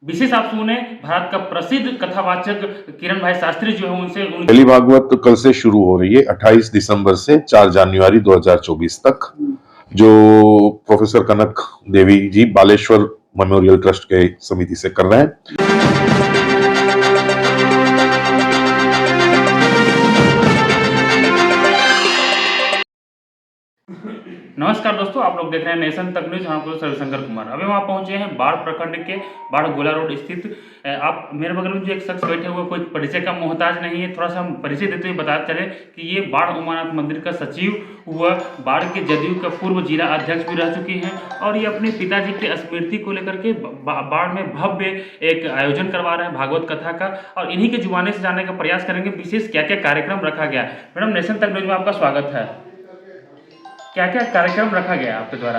विशेष आप सुने भारत का प्रसिद्ध कथावाचक किरण भाई शास्त्री जो है उनसे पहली भागवत कल से शुरू हो रही है 28 दिसंबर से 4 जनवरी 2024 तक, जो प्रोफेसर कनक देवी जी बालेश्वर मेमोरियल ट्रस्ट के समिति से कर रहे हैं। नमस्कार दोस्तों, आप लोग देख रहे हैं नेशन तक न्यूज। हम रविशंकर कुमार। अभी वहाँ पहुंचे हैं बाढ़ प्रखंड के बाढ़ गोला रोड स्थित। आप मेरे बगल में जो एक शख्स बैठे हुए कोई परिचय का मोहताज नहीं है, थोड़ा सा हम परिचय देते हुए बताते चले कि ये बाढ़ उमानाथ मंदिर का सचिव हुआ, बाढ़ के जदयू का पूर्व जिला अध्यक्ष भी रह चुकी हैं और ये अपने पिताजी की स्मृति को लेकर के बाढ़ में भव्य एक आयोजन करवा रहे हैं भागवत कथा का, और इन्हीं के जुबानी से जानने का प्रयास करेंगे विशेष क्या क्या कार्यक्रम रखा गया। मैडम, नेशन तक न्यूज में आपका स्वागत है। क्या क्या कार्यक्रम रखा गया आपके द्वारा?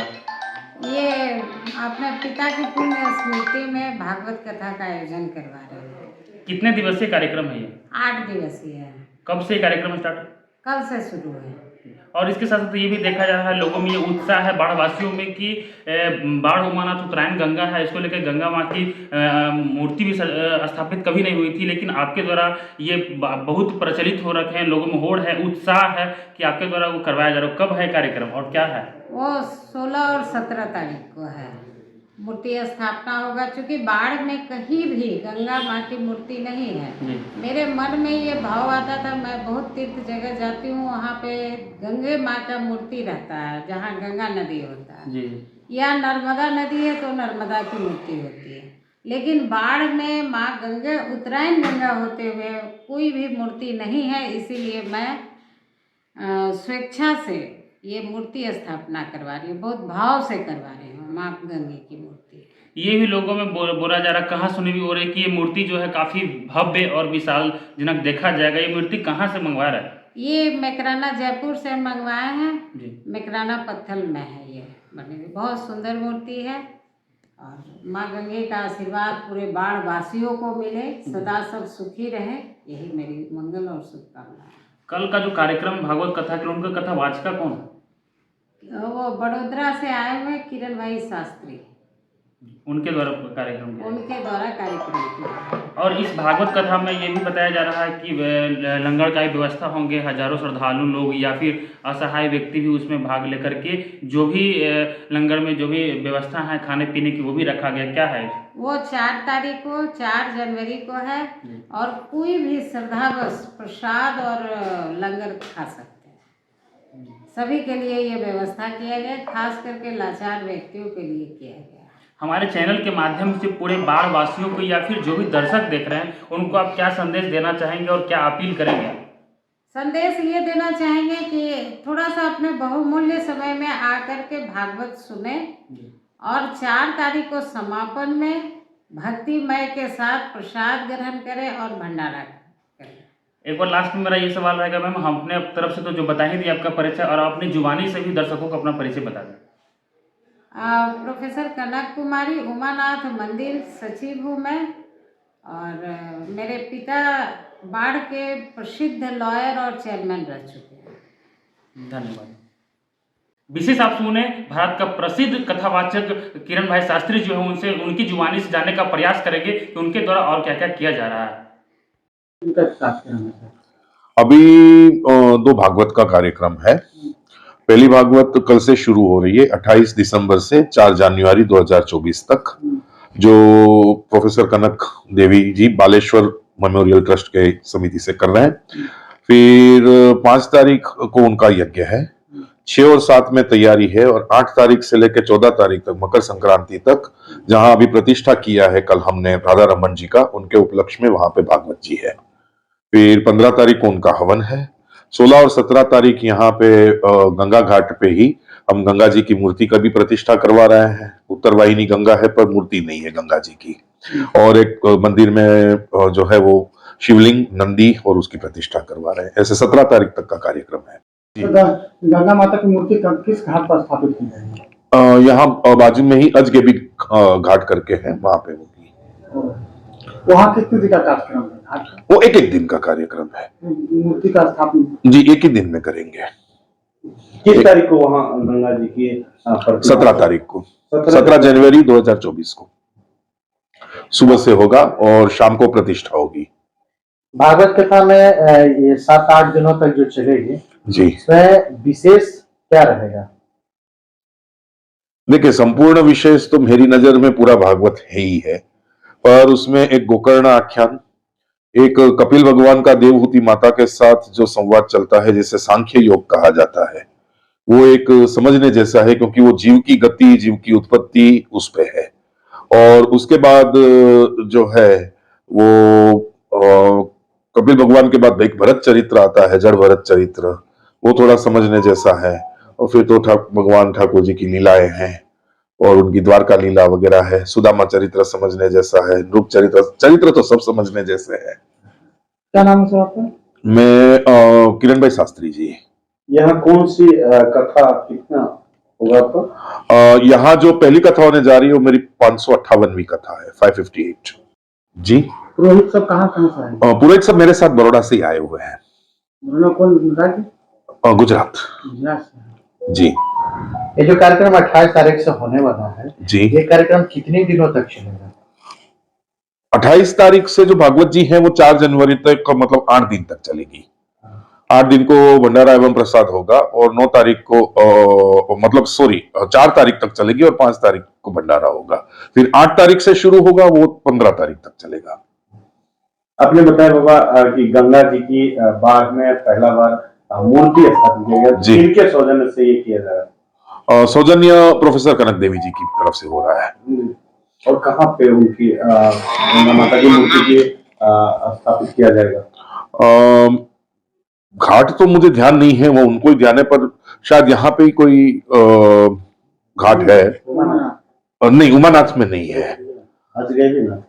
ये अपने पिता की पुण्य स्मृति में भागवत कथा का आयोजन करवा रहे हैं। कितने दिवसीय कार्यक्रम है ये? 8 दिवसीय है। कब से कार्यक्रम स्टार्ट? कल से शुरू है। और इसके साथ साथ ये भी देखा जा रहा है लोगों में ये उत्साह है बाढ़ वासियों में कि बाढ़ उमानाथ उत्तरायण गंगा है, इसको लेकर गंगा माँ की मूर्ति भी स्थापित कभी नहीं हुई थी, लेकिन आपके द्वारा ये बहुत प्रचलित हो रखे हैं, लोगों में होड़ है, उत्साह है कि आपके द्वारा वो करवाया जा रहा है। कब है कार्यक्रम और क्या है? वो 16 और 17 तारीख को है। मूर्ति स्थापना होगा, क्योंकि बाढ़ में कहीं भी गंगा माँ की मूर्ति नहीं है। मेरे मन में ये भाव आता था, मैं बहुत तीर्थ जगह जाती हूँ, वहाँ पे गंगे माँ का मूर्ति रहता है जहाँ गंगा नदी होता है जी। या नर्मदा नदी है तो नर्मदा की मूर्ति होती है, लेकिन बाढ़ में माँ गंगा उत्तरायण गंगा होते हुए कोई भी मूर्ति नहीं है। इसीलिए मैं स्वेच्छा से ये मूर्ति स्थापना करवा रही हूँ, बहुत भाव से करवा रही हूँ माँ गंगे की मूर्ति। ये भी लोगों में बोला जा रहा, कहाँ सुनी भी हो रही कि ये मूर्ति जो है काफ़ी भव्य और विशाल जनक देखा जाएगा। ये मूर्ति कहाँ से मंगवा रहा है? ये मैकराना जयपुर से मंगवाए हैं जी। मैकराना पत्थल में है ये बनी हुई, बहुत सुंदर मूर्ति है। और माँ गंगे का आशीर्वाद पूरे बाढ़ वासियों को मिले, सदा सब सुखी रहे, यही मेरी मंगल और शुभकामनाएं। कल का जो कार्यक्रम भागवत कथा के उनका कथा वाचिका कौन है? वो बड़ोदरा से आए हुए किरण भाई शास्त्री, उनके द्वारा कार्यक्रम किया। उनके द्वारा कार्यक्रम किया। और इस भागवत कथा में ये भी बताया जा रहा है कि लंगर का व्यवस्था होंगे, हजारों श्रद्धालु लोग या फिर असहाय व्यक्ति भी उसमें भाग लेकर के जो भी लंगर में जो भी व्यवस्था है खाने पीने की वो भी रखा गया। क्या है वो 4 तारीख को 4 जनवरी को है और कोई भी श्रद्धावश प्रसाद और लंगर खा सकते हैं। सभी के लिए ये व्यवस्था किया गया, खास करके लाचार व्यक्तियों के लिए किया गया। हमारे चैनल के माध्यम से पूरे बाढ़ वासियों को या फिर जो भी दर्शक देख रहे हैं उनको आप क्या संदेश देना चाहेंगे और क्या अपील करेंगे? संदेश ये देना चाहेंगे कि थोड़ा सा अपने बहुमूल्य समय में आकर के भागवत सुने और 4 तारीख को समापन में भक्तिमय के साथ प्रसाद ग्रहण करें और भंडारा करें। एक बार लास्ट में मेरा ये सवाल रहेगा मैम, हम अपने तरफ से तो जो बता ही दिया आपका परिचय, और अपनी जुबानी से भी दर्शकों को अपना परिचय बता दें। प्रोफेसर कनक कुमारी, उमानाथ मंदिर सचिव हूँ मैं, और मेरे पिता बाढ़ के प्रसिद्ध लॉयर और चेयरमैन रह चुके हैं। धन्यवाद। विशेष आप सुने भारत का प्रसिद्ध कथावाचक किरण भाई शास्त्री जो है उनसे उनकी जुबानी से जानने का प्रयास करेंगे कि उनके द्वारा और क्या क्या किया जा रहा है। अभी 2 भागवत का कार्यक्रम है। पहली भागवत कल से शुरू हो रही है 28 दिसंबर से 4 जनवरी 2024 तक, जो प्रोफेसर कनक देवी जी बालेश्वर मेमोरियल ट्रस्ट के समिति से कर रहे हैं। फिर 5 तारीख को उनका यज्ञ है, 6 और 7 में तैयारी है, और 8 तारीख से लेकर 14 तारीख तक मकर संक्रांति तक जहां अभी प्रतिष्ठा किया है कल हमने राधा रमन जी का, उनके उपलक्ष्य में वहां पे भागवत जी है। फिर 15 तारीख को उनका हवन है। 16 और 17 तारीख यहाँ पे गंगा घाट पे ही हम गंगा जी की मूर्ति का भी प्रतिष्ठा करवा रहे हैं। उत्तरवाहिनी गंगा है पर मूर्ति नहीं है गंगा जी की, और एक मंदिर में जो है वो शिवलिंग नंदी और उसकी प्रतिष्ठा करवा रहे हैं। ऐसे 17 तारीख तक का कार्यक्रम है। गंगा माता की मूर्ति किस घाट पर स्थापित की जाएगी? यहाँ बाजू में ही अजगेबी घाट करके है, वहां पे होगी। वहाँ कितने दिन का कार्यक्रम है? वो एक दिन का कार्यक्रम है। मूर्ति का स्थापना जी एक ही दिन में करेंगे। किस तारीख को वहाँ गंगा जी की? 17 तारीख को, 17 जनवरी 2024 को। सुबह से होगा और शाम को प्रतिष्ठा होगी। भागवत कथा में ये 7-8 दिनों तक जो चलेगी, जी इसमें विशेष क्या रहेगा? देखिए, संपूर्ण विशेष तो मेरी नजर में पूरा भागवत है ही है, पर उसमें एक गोकर्ण आख्यान, एक कपिल भगवान का देवहूति माता के साथ जो संवाद चलता है जिसे सांख्य योग कहा जाता है, वो एक समझने जैसा है, क्योंकि वो जीव की गति, जीव की उत्पत्ति उस पे है। और उसके बाद जो है वो कपिल भगवान के बाद एक भरत चरित्र आता है, जड़ भरत चरित्र, वो थोड़ा समझने जैसा है। और फिर तो भगवान ठाकुर जी की लीलाएं हैं और उनकी द्वारका लीला वगैरह है। सुदामा चरित्र समझने जैसा है, नृप चरित्र तो सब समझने जैसे है। क्या नाम है सर आपका? मैं किरण भाई शास्त्री जी। यहाँ कौन सी कथा कितना होगा आपका? यहाँ जो पहली कथा होने जा रही है वो मेरी 558वीं कथा है, 558 जी। पुरोहित सब कहाँ कहाँ से आए? पुरोहित सब मेरे साथ बड़ौदा से ही आए हुए हैं। दोनों कौन राज्य? गुजरात गुजरात से। जी। ये जो कार्यक्रम 28 तारीख से होने वाला है, जी ये कार्यक्रम कितने दिनों तक चलेगा? 28 तारीख से जो भागवत जी है वो 4 जनवरी तक, मतलब 8 दिन तक चलेगी। 8 दिन को भंडारा एवं प्रसाद होगा और 9 तारीख को मतलब 4 तारीख तक चलेगी और 5 तारीख को भंडारा होगा। फिर 8 तारीख से शुरू होगा, वो 15 तारीख तक चलेगा। आपने बताया बाबा कि गंगा जी की बाढ़ में पहला बार मूर्ति स्थापित किया गया, जी। किनके सौजन्य से ये किया जा रहा है? सौजन्य प्रोफेसर कनक देवी जी की तरफ से हो रहा है। और कहाँ पे उनकी गंगा माता की मूर्ति की स्थापित किया जाएगा? घाट तो मुझे ध्यान नहीं है, वो उनको ही ध्यान है, पर शायद यहाँ पे ही कोई घाट है। नहीं, उमानाथ में नहीं है। आज गए भी ना।